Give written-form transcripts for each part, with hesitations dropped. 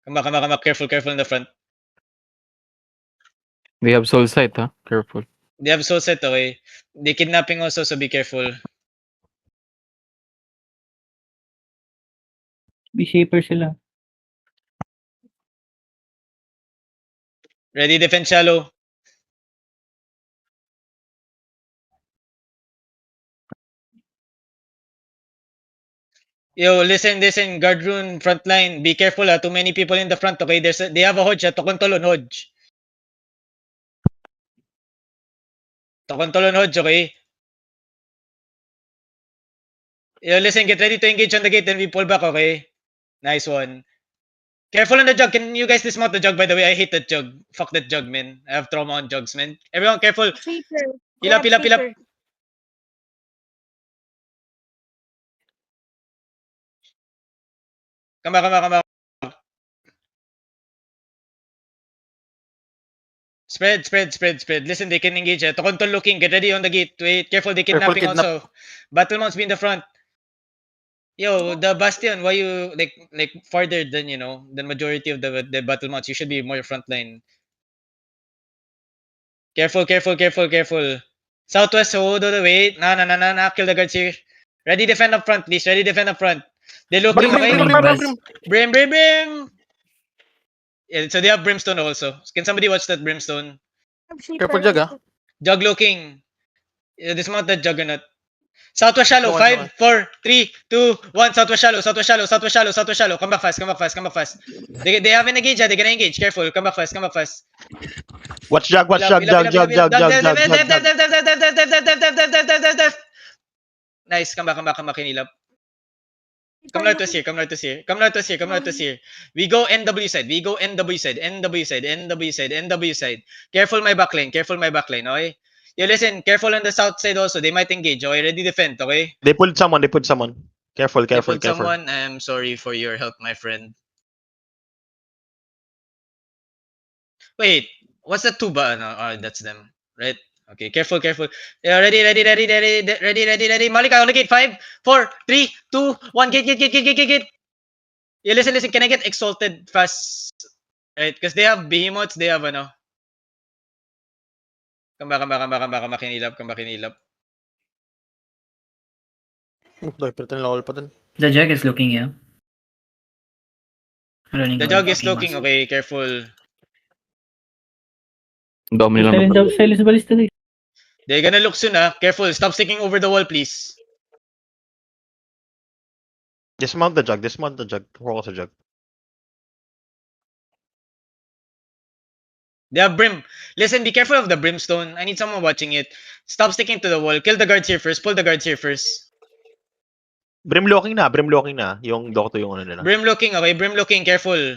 Come back. Careful in the front. They have soul sight, ha? Careful. They have soul set, okay? They kidnapping also, so be careful. Be shaper sila. Ready, defend shallow. Yo, listen, guard rune front line. Be careful, too many people in the front, okay? They have a Hodge, to control on Hodge. To control on Hodge, okay? Yo, listen, get ready to engage on the gate, then we pull back, okay? Nice one. Careful on the jug. Can you guys dismount the jug, by the way? I hate that jug. Fuck that jug, man. I have trauma on jugs, man. Everyone, careful. Heal up. Come back. Spread. Listen, they can engage. To control looking. Get ready on the gate. Wait, careful. They kidnapping also. Battle mounts be in the front. Yo, the Bastion, why you like farther than than majority of the battle mounts? You should be more frontline. Careful. Southwest, hold on the way. Nah, kill the guards here. Ready defend up front, please. Ready defend up front. They looking Brim. Yeah, so they have brimstone also. Can somebody watch that brimstone? Careful jug, ah. Jug looking. Dismount that juggernaut. Southwest shallow. Go on, 5, 4, 3, 2, 1. Southwest shallow. Come back fast. They haven't engaged. They're gonna engage. Careful. Come back fast. Watch jug. Nice. Come back. Hinilap. Come north to here. We go NW side. Careful my backline, okay? You listen, careful on the south side also. They might engage, okay? Ready defend, okay? They pulled someone. Careful. Someone, I'm sorry for your help, my friend. Wait, what's that tuba? No, oh, that's them, right? Okay, careful. Yeah, ready. Malika, on the gate. 5, 4, 3, 2, 1. Gate. Yeah, listen. Can I get exalted fast? Right, because they have behemoths. They have Come back. Hinilap. The jug is looking, yeah. The jug is looking, okay, careful. Dami nilang Silence balista guys. They're gonna look soon, Careful. Stop sticking over the wall, please. Dismount the jug. Roll the jug. They have brim. Listen, be careful of the brimstone. I need someone watching it. Stop sticking to the wall. Kill the guards here first. Pull the guards here first. Brim locking na. Yung doctor yung ano nila. Brim looking, okay? Brim looking. Careful.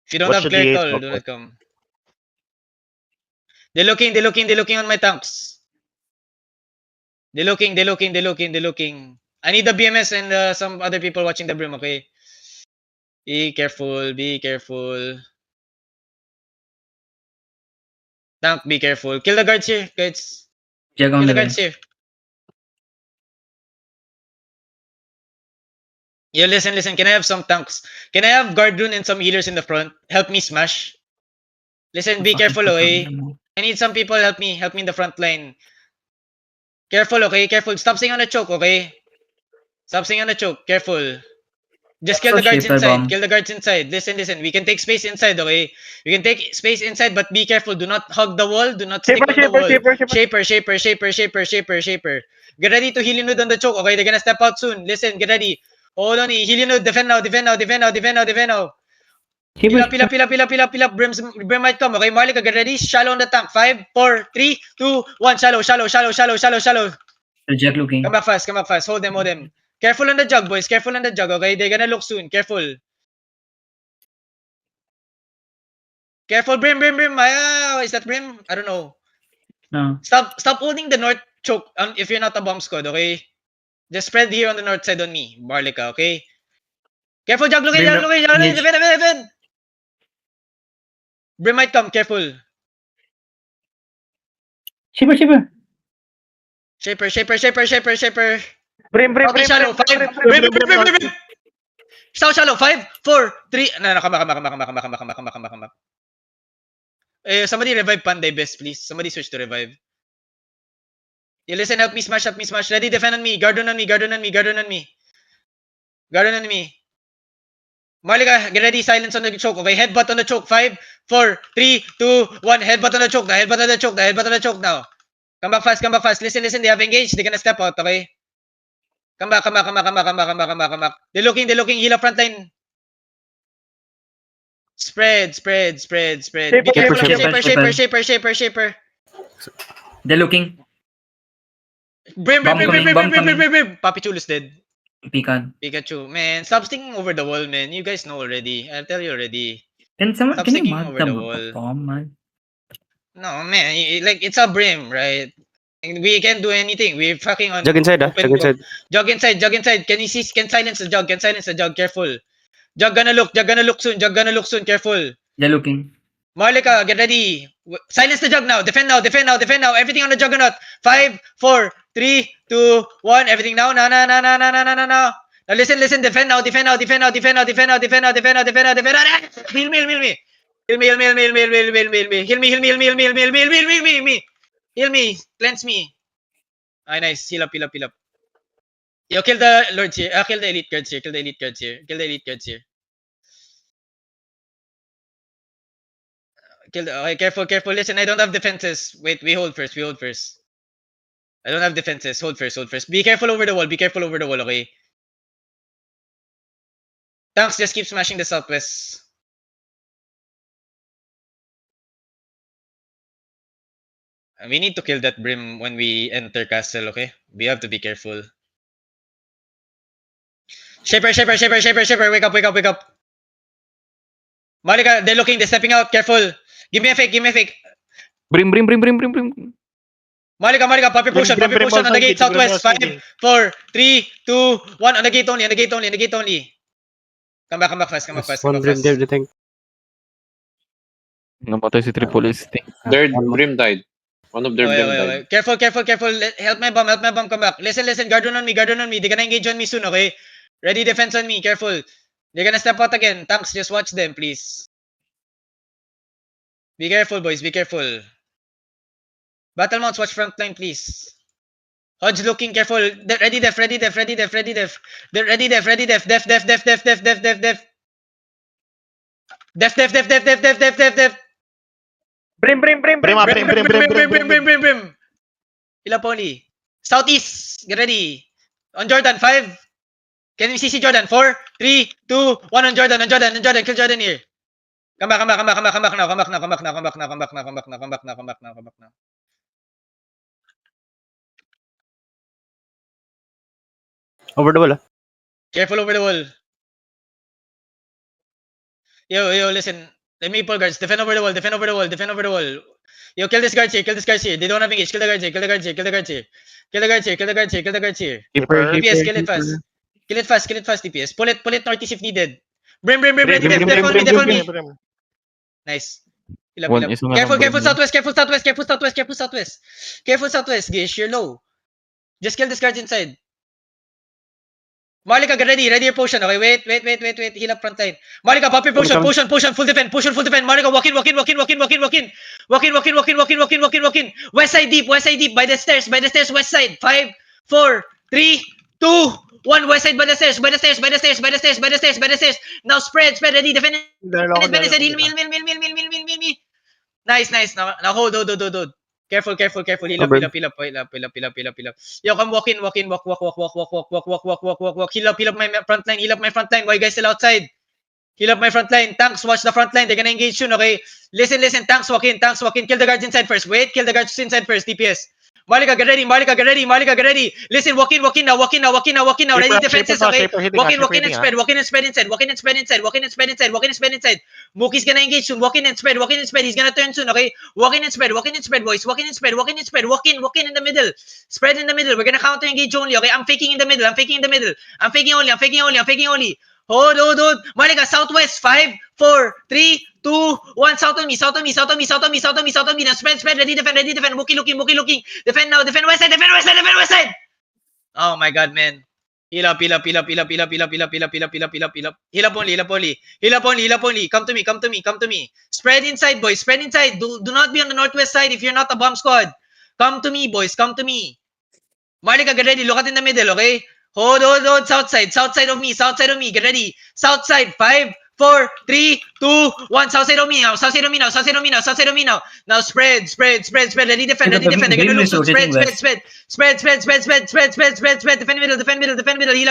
If you don't Watch have the gate, clear call, do not come. They're looking on my tanks. They're looking. I need the BMS and some other people watching the brim, okay? Be careful. Tank, be careful. Kill the guards here, guys. Jug on Kill the the way. guards here. Yeah, listen. Can I have some tanks? Can I have guard rune and some healers in the front? Help me smash. Listen, be careful, okay? I need some people help me in the front line. Careful, okay? Careful. Stop saying on the choke, okay? Careful. Just kill the guards inside. Listen. We can take space inside, okay? We can take space inside, but be careful. Do not hug the wall. Do not stick on the wall. Shaper. Get ready to heal on the choke, okay? They're gonna step out soon. Listen, get ready. Hold on, heal. Defend now. Pil up. Brim might come, okay? Marlika, get ready. Shallow on the tank. 5, 4, 3, 2, 1. Shallow. The jug looking. Come back fast. Hold them. Careful on the jug, boys. Okay? They're gonna look soon. Careful. Brim. Is that Brim? I don't know. No. Stop holding the north choke if you're not a bomb squad, okay? Just spread here on the north side on me, Marlika, okay? Careful, jug looking. Defend. Brim might come, careful. Shaper. Shaper. Brim. Okay, shallow. 5. Brim. South shallow. 5, 4, 3. No, come back. Somebody revive Panday best, please. Somebody switch to revive. You listen, help me smash. Ready, defend on me. Guard on me. Malika, get ready. Silence on the choke. Okay, headbutt on the choke. 5, 4, 3, 2, 1. Headbutt on the choke. The headbutt on the choke now. Come back fast. Listen. They have engaged. They're gonna step out. Okay. Come back. They're looking. Heal up front line. Spread. Be careful of shaper. They're looking. Brim. Bomb coming. Papi Chulo's dead. Pecan. Pikachu, man, stop sticking over the wall, man. You guys know already. I'll tell you already. Can Stop you sticking mark over the the wall. bomb, man? No, man, like it's a brim, right? And we can't do anything. We're fucking on. Jug inside, open jug book. inside. Jug inside. Can silence the jug? Careful. Jug gonna look soon. Careful. They're looking. Marlika, get ready. Silence the jug now. Defend now. Everything on the juggernaut. 5, 4, 3, 2, 1. Everything now. Now listen. Defend now. Heal me. Cleanse me. Ay, nice. Heal up. Yo, kill the lords here. Kill the elite guards here. Okay, careful. Listen, I don't have defenses. Wait, we hold first. I don't have defenses. Hold first. Be careful over the wall, okay? Tanks, just keep smashing the southwest. We need to kill that brim when we enter castle, okay? We have to be careful. Shaper. Wake up. Malika, they're looking. They're stepping out. Careful. Give me a fake. Brim. Malika, Papi Potion on the gate, southwest. 5, 4, 3, 2, 1. On the gate only. Come back fast. One brim there, I think. Namatay si Tripoliste. Their brim died. One of their brim died. Okay. Careful. Help my bomb. Come back. Listen. Guard on me. They're gonna engage on me soon, okay? Ready defense on me. Careful. They're gonna step out again. Tanks, just watch them, please. Be careful, boys. Battle mounts, watch front line, please. Hodge looking careful. Ready def. Ready def. Def. Brim. Hila pony. Southeast. Get ready. On Jordan, 5. Can we see Jordan? 4, 3, 2, 1 on Jordan. Kill Jordan here. Come back now. Over the wall. Careful over the wall. Yo, listen. Let me pull guards. Defend over the wall. Yo, kill this guards here. They don't have engage. Kill the guards here. DPS, kill it fast. Kill it fast, DPS. Pull it northeast if needed. Brim, ready. Defend me. Nice. One is on the Careful southwest. Gish, you're low. Just kill this guards inside. Malika, get ready your potion. Okay, wait. Heal up front line. Malika, pop your potion. Full defend. Malika, walk in. West side deep. By the stairs, west side. 5, 4, 3, 2, 1. West side by the stairs. Now spread. Ready, defend. Heal me. Nice. Now hold. Careful. Heal up. Yo, come walk in. Walk. Heal up my front line. Why you guys still outside? Heal up my front line. Tanks, watch the front line. They're gonna engage soon, okay? Listen. Tanks walk in. Kill the guards inside first. Wait, kill the guards inside first. DPS. Malika, get ready. Listen, walk in now. Ready defenses, okay? Walk in and spread. Walk in and spread inside. Mookie's gonna engage soon. Walk in and spread. He's gonna turn soon, okay? Walk in and spread, boys. Walk in in the middle. Spread in the middle. We're gonna counter engage only, okay? I'm faking in the middle. I'm faking only. Hold. Malika, southwest. 5, 4, 3, 2, 1. South on me. Now spread. Ready, defend. Mookie looking. Defend now. Defend west side. Oh my god, man. Heal up. Heal up only. Come to me. Spread inside, boys. Spread inside. Do not be on the northwest side if you're not a bomb squad. Come to me, boys. Come to me. Marlika, get ready. Look at in the middle, okay? Hold. South side of me. Get ready. South side. 5, 4, 3, 2, 1. South side of me now. Now spread. Ready, defend. They're gonna lose. Spread. Defend middle. Heal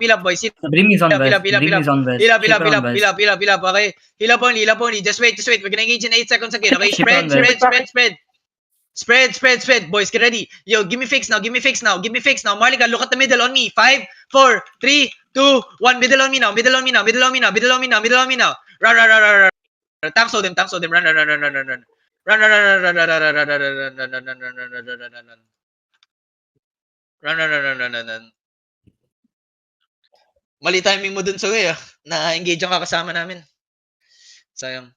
up, boys. Brim is on Heal west. up. Brim is on west. Heal up, Shipper on west. okay? Heal up only. Just wait. We're gonna engage in 8 seconds again, okay? Ship on west. Spread. Boys, get ready. Yo, give me fix now. Marlika, look at the middle on me. 5, 4, 3, 2, 1. Middle on me now. Run. Tanks hold them. Run. Mali timing mo dun sa way, ah. Na-engage ang kakasama namin. Sayang.